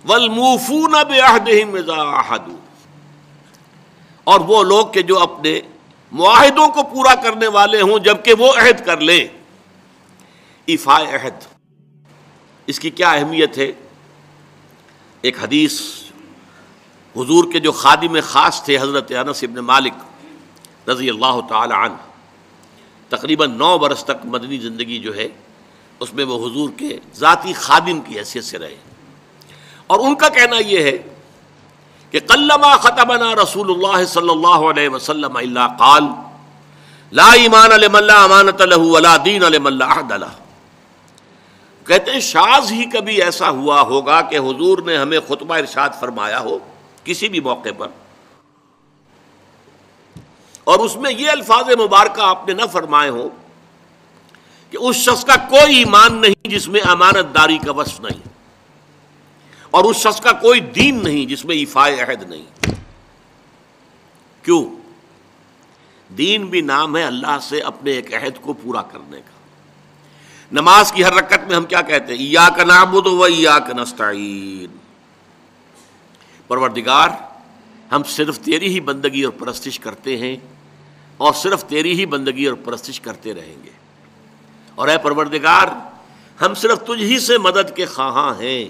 والموفون بعہدہم اذا عاہدوا، اور وہ لوگ کہ جو اپنے معاہدوں کو پورا کرنے والے ہوں جبکہ وہ عہد کر لیں۔ ایفاء عہد، اس کی کیا اہمیت ہے؟ ایک حدیث، حضور کے جو خادم خاص تھے حضرت انس بن مالک رضی اللہ تعالی عنہ، تقریباً 9 برس تک مدنی زندگی جو ہے اس میں وہ حضور کے ذاتی خادم کی حیثیت سے رہے، اور ان کا کہنا یہ ہے کہ قلما خطبنا رسول اللہ صلی اللہ علیہ وسلم الا قال لا ایمان لمن لا امانۃ له ولا دین لمن لا عہد له۔ کہتے ہیں شاذ ہی کبھی ایسا ہوا ہوگا کہ حضور نے ہمیں خطبہ ارشاد فرمایا ہو کسی بھی موقع پر، اور اس میں یہ الفاظ مبارکہ آپ نے نہ فرمائے ہوں کہ اس شخص کا کوئی ایمان نہیں جس میں امانت داری کا وصف نہیں، اور اس شخص کا کوئی دین نہیں جس میں ایفاء عہد نہیں۔ کیوں؟ دین بھی نام ہے اللہ سے اپنے ایک عہد کو پورا کرنے کا۔ نماز کی ہر رکعت میں ہم کیا کہتے ہیں؟ ایاک نعبد و ایاک نستعین، پروردگار ہم صرف تیری ہی بندگی اور پرستش کرتے ہیں، اور صرف تیری ہی بندگی اور پرستش کرتے رہیں گے، اور اے پروردگار ہم صرف تجھ ہی سے مدد کے خواہاں ہیں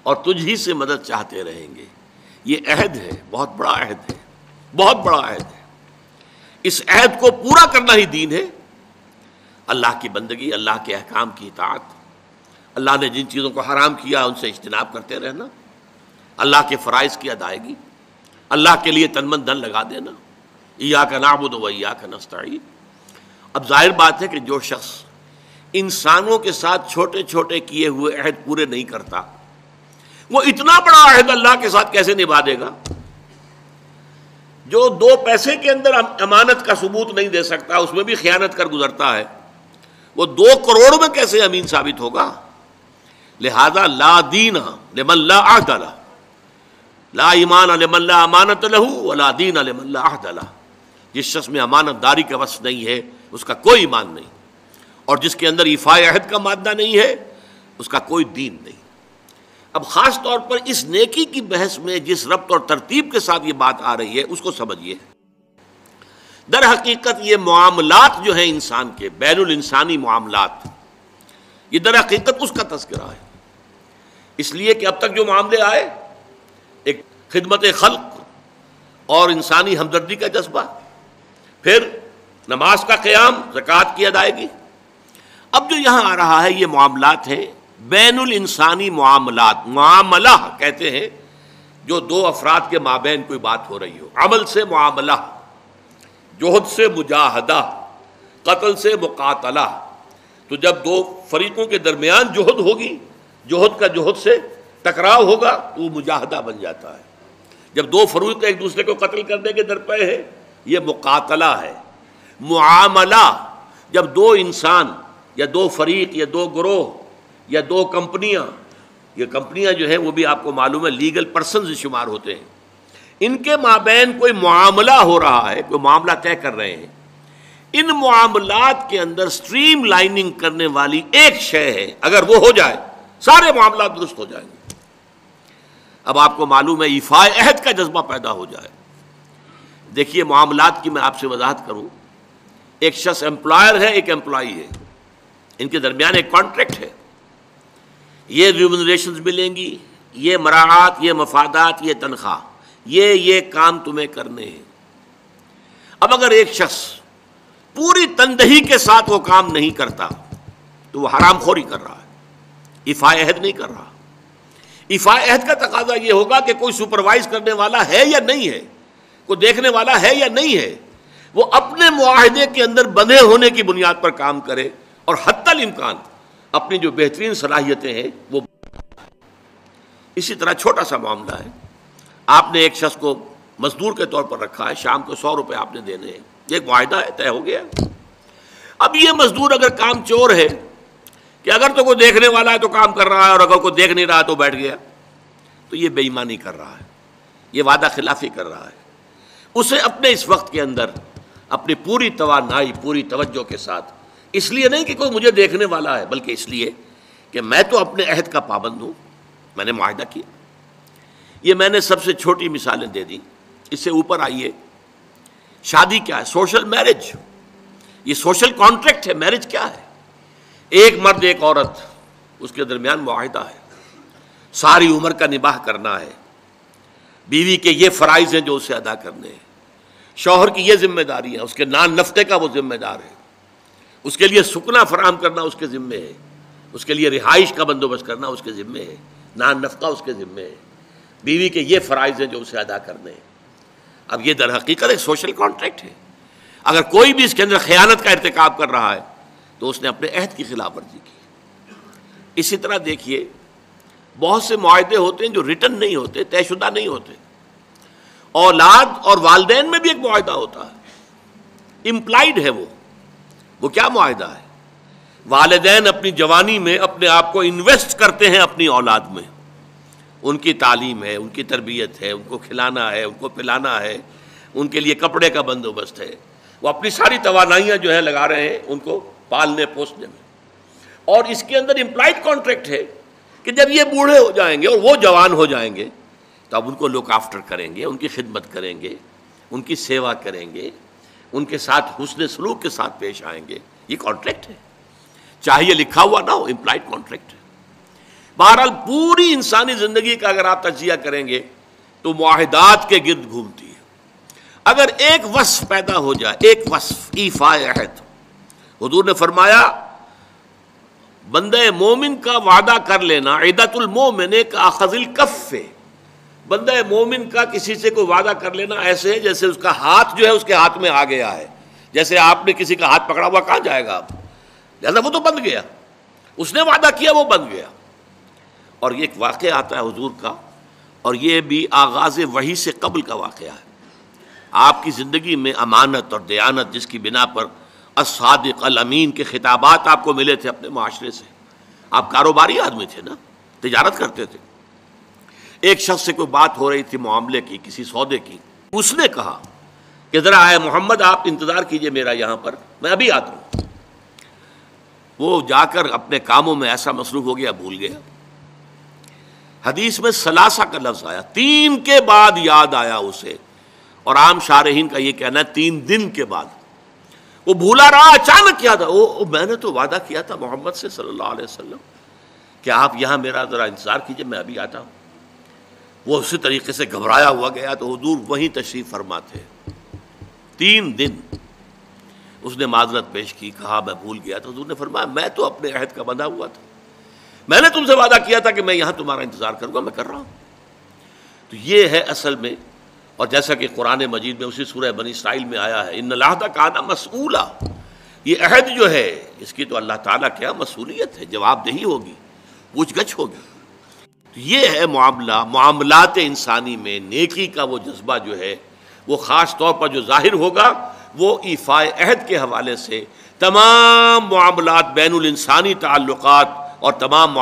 اور تجھ ہی سے مدد چاہتے رہیں گے۔ یہ عہد ہے، بہت بڑا عہد ہے، بہت بڑا عہد ہے۔ اس عہد کو پورا کرنا ہی دین ہے۔ اللہ کی بندگی، اللہ کے احکام کی اطاعت، اللہ نے جن چیزوں کو حرام کیا ان سے اجتناب کرتے رہنا، اللہ کے فرائض کی ادائیگی، اللہ کے لیے تن من دھن لگا دینا، ایاک نعبد و ایاک نستعین۔ اب ظاہر بات ہے کہ جو شخص انسانوں کے ساتھ چھوٹے چھوٹے کیے ہوئے عہد پورے نہیں کرتا، وہ اتنا بڑا عہد اللہ کے ساتھ کیسے نبھا دے گا؟ جو 2 پیسے کے اندر امانت کا ثبوت نہیں دے سکتا، اس میں بھی خیانت کر گزرتا ہے، وہ 2 کروڑ میں کیسے امین ثابت ہوگا؟ لہذا لا دین لمن لا عہد لہ، لا ایمان لمن لا امانۃ لہ ولا دین لمن لا عہد لہ۔ جس شخص میں امانت داری کا وصف نہیں ہے اس کا کوئی ایمان نہیں، اور جس کے اندر ایفاء عہد کا مادہ نہیں ہے اس کا کوئی دین نہیں۔ اب خاص طور پر اس نیکی کی بحث میں جس ربط اور ترتیب کے ساتھ یہ بات آ رہی ہے اس کو سمجھیے۔ در حقیقت یہ معاملات جو ہیں انسان کے، بین الانسانی معاملات، یہ در حقیقت اس کا تذکرہ ہے، اس لیے کہ اب تک جو معاملے آئے، ایک خدمت خلق اور انسانی ہمدردی کا جذبہ، پھر نماز کا قیام، زکوٰۃ کی ادائیگی، اب جو یہاں آ رہا ہے یہ معاملات ہیں بین الانسانی معاملات۔ معاملہ کہتے ہیں جو 2 افراد کے مابین کوئی بات ہو رہی ہو، عمل سے معاملہ، جوہد سے مجاہدہ، قتل سے مقاتلہ۔ تو جب 2 فریقوں کے درمیان جوہد ہوگی، جوہد کا جوہد سے ٹکراؤ ہوگا تو وہ مجاہدہ بن جاتا ہے۔ جب 2 فریق ایک دوسرے کو قتل کرنے کے درپے ہیں یہ مقاتلہ ہے۔ معاملہ جب 2 انسان یا 2 فریق یا 2 گروہ یا 2 کمپنیاں، یہ کمپنیاں جو ہیں وہ بھی آپ کو معلوم ہے لیگل پرسنز شمار ہوتے ہیں، ان کے مابین کوئی معاملہ ہو رہا ہے، کوئی معاملہ طے کر رہے ہیں، ان معاملات کے اندر سٹریم لائننگ کرنے والی ایک شے ہے، اگر وہ ہو جائے سارے معاملات درست ہو جائیں گے۔ اب آپ کو معلوم ہے ایفاء عہد کا جذبہ پیدا ہو جائے۔ دیکھیے معاملات کی میں آپ سے وضاحت کروں، ایک شخص امپلائر ہے، ایک امپلائی ہے، ان کے درمیان ایک کانٹریکٹ ہے، یہ ریمونریشنز ملیں گی، یہ مراعات، یہ مفادات، یہ تنخواہ، یہ کام تمہیں کرنے ہیں۔ اب اگر ایک شخص پوری تندہی کے ساتھ وہ کام نہیں کرتا تو وہ حرام خوری کر رہا ہے، ایفاء عہد نہیں کر رہا۔ ایفاء عہد کا تقاضا یہ ہوگا کہ کوئی سپروائز کرنے والا ہے یا نہیں ہے، کوئی دیکھنے والا ہے یا نہیں ہے، وہ اپنے معاہدے کے اندر بندھے ہونے کی بنیاد پر کام کرے، اور حتی الامکان اپنی جو بہترین صلاحیتیں ہیں وہ۔ اسی طرح چھوٹا سا معاملہ ہے، آپ نے ایک شخص کو مزدور کے طور پر رکھا ہے، شام کو 100 روپے آپ نے دینے ہیں، یہ ایک معاہدہ ہے، طے ہو گیا۔ اب یہ مزدور اگر کام چور ہے کہ اگر تو کوئی دیکھنے والا ہے تو کام کر رہا ہے، اور اگر کوئی دیکھ نہیں رہا تو بیٹھ گیا، تو یہ بے ایمانی کر رہا ہے، یہ وعدہ خلافی کر رہا ہے۔ اسے اپنے اس وقت کے اندر اپنی پوری توانائی، پوری توجہ کے ساتھ، اس لیے نہیں کہ کوئی مجھے دیکھنے والا ہے، بلکہ اس لیے کہ میں تو اپنے عہد کا پابند ہوں، میں نے معاہدہ کیا، یہ میں نے سب سے چھوٹی مثالیں دے دی. اس سے اوپر آئیے. شادی کیا ہے؟ Social marriage. یہ سوشل کانٹریکٹ ہے. میرج کیا ہے؟ ایک مرد ایک عورت، اس کے درمیان معاہدہ ہے، ساری عمر کا نباہ کرنا ہے. بیوی کے یہ فرائض ہیں جو اسے ادا کرنے ہیں، شوہر کی یہ ذمہ داری ہے، اس کے نان نفقے کا وہ ذمہ دار ہے، اس کے لیے سکنا فراہم کرنا اس کے ذمے ہے، اس کے لیے رہائش کا بندوبست کرنا اس کے ذمے ہے، نان نفقہ اس کے ذمے ہے. بیوی کے یہ فرائض ہیں جو اسے ادا کرنے ہیں. اب یہ در حقیقت ایک سوشل کانٹریکٹ ہے. اگر کوئی بھی اس کے اندر خیانت کا ارتکاب کر رہا ہے تو اس نے اپنے عہد کی خلاف ورزی کی. اسی طرح دیکھیے بہت سے معاہدے ہوتے ہیں جو ریٹن نہیں ہوتے، طے شدہ نہیں ہوتے. اولاد اور والدین میں بھی ایک معاہدہ ہوتا ہے، امپلائڈ ہے. وہ کیا معاہدہ ہے؟ والدین اپنی جوانی میں اپنے آپ کو انویسٹ کرتے ہیں اپنی اولاد میں. ان کی تعلیم ہے، ان کی تربیت ہے، ان کو کھلانا ہے، ان کو پلانا ہے، ان کے لیے کپڑے کا بندوبست ہے. وہ اپنی ساری توانائیاں جو ہے لگا رہے ہیں ان کو پالنے پوسنے میں. اور اس کے اندر امپلائڈ کانٹریکٹ ہے کہ جب یہ بوڑھے ہو جائیں گے اور وہ جوان ہو جائیں گے تو اب ان کو لک آفٹر کریں گے، ان کی خدمت کریں گے، ان کی سیوا کریں گے، ان کے ساتھ حسن سلوک کے ساتھ پیش آئیں گے. یہ کانٹریکٹ ہے، چاہے یہ لکھا ہوا نہ ہو، امپلائڈ کانٹریکٹ ہے. بہرحال پوری انسانی زندگی کا اگر آپ تجزیہ کریں گے تو معاہدات کے گرد گھومتی ہے. اگر ایک وصف پیدا ہو جائے، ایک وصف ایفاء عہد، حضور نے فرمایا بندہ مومن کا وعدہ کر لینا عدت المومن کاخذ الکف. بندہ مومن کا کسی سے کوئی وعدہ کر لینا ایسے ہے جیسے اس کا ہاتھ جو ہے اس کے ہاتھ میں آ گیا ہے. جیسے آپ نے کسی کا ہاتھ پکڑا ہوا کہاں جائے گا آپ؟ لہذا وہ تو بند گیا، اس نے وعدہ کیا وہ بند گیا. اور یہ ایک واقعہ آتا ہے حضور کا، اور یہ بھی آغاز وحی سے قبل کا واقعہ ہے. آپ کی زندگی میں امانت اور دیانت جس کی بنا پر الصادق الامین کے خطابات آپ کو ملے تھے اپنے معاشرے سے. آپ کاروباری آدمی تھے نا، تجارت کرتے تھے. ایک شخص سے کوئی بات ہو رہی تھی معاملے کی، کسی سودے کی. اس نے کہا کہ ذرا آئے محمد آپ انتظار کیجئے میرا یہاں پر، میں ابھی آتا ہوں. وہ جا کر اپنے کاموں میں ایسا مصروف ہو گیا بھول گیا. حدیث میں ثلاثہ کا لفظ آیا، 3 کے بعد یاد آیا اسے، اور عام شارحین کا یہ کہنا ہے 3 دن کے بعد. وہ بھولا رہا، اچانک کیا تھا، میں نے تو وعدہ کیا تھا محمد سے صلی اللہ علیہ وسلم کہ آپ یہاں میرا ذرا انتظار کیجئے میں ابھی آتا ہوں. وہ اسی طریقے سے گھبرایا ہوا گیا تو حضور وہیں تشریف فرما تھے. 3 دن اس نے معذرت پیش کی، کہا میں بھول گیا. تو حضور نے فرمایا میں تو اپنے عہد کا بندھا ہوا تھا، میں نے تم سے وعدہ کیا تھا کہ میں یہاں تمہارا انتظار کروں گا، میں کر رہا ہوں. تو یہ ہے اصل میں. اور جیسا کہ قرآن مجید میں اسی سورہ بنی اسرائیل میں آیا ہے ان العہد کان مسئولا، یہ عہد جو ہے اس کی تو اللہ تعالیٰ کیا مسئولیت ہے، جواب دہی ہوگی، پوچھ گچھ ہوگی. تو یہ ہے معاملات انسانی میں نیکی کا وہ جذبہ جو ہے وہ خاص طور پر جو ظاہر ہوگا وہ ایفاء عہد کے حوالے سے تمام معاملات بین الانسانی تعلقات اور تمام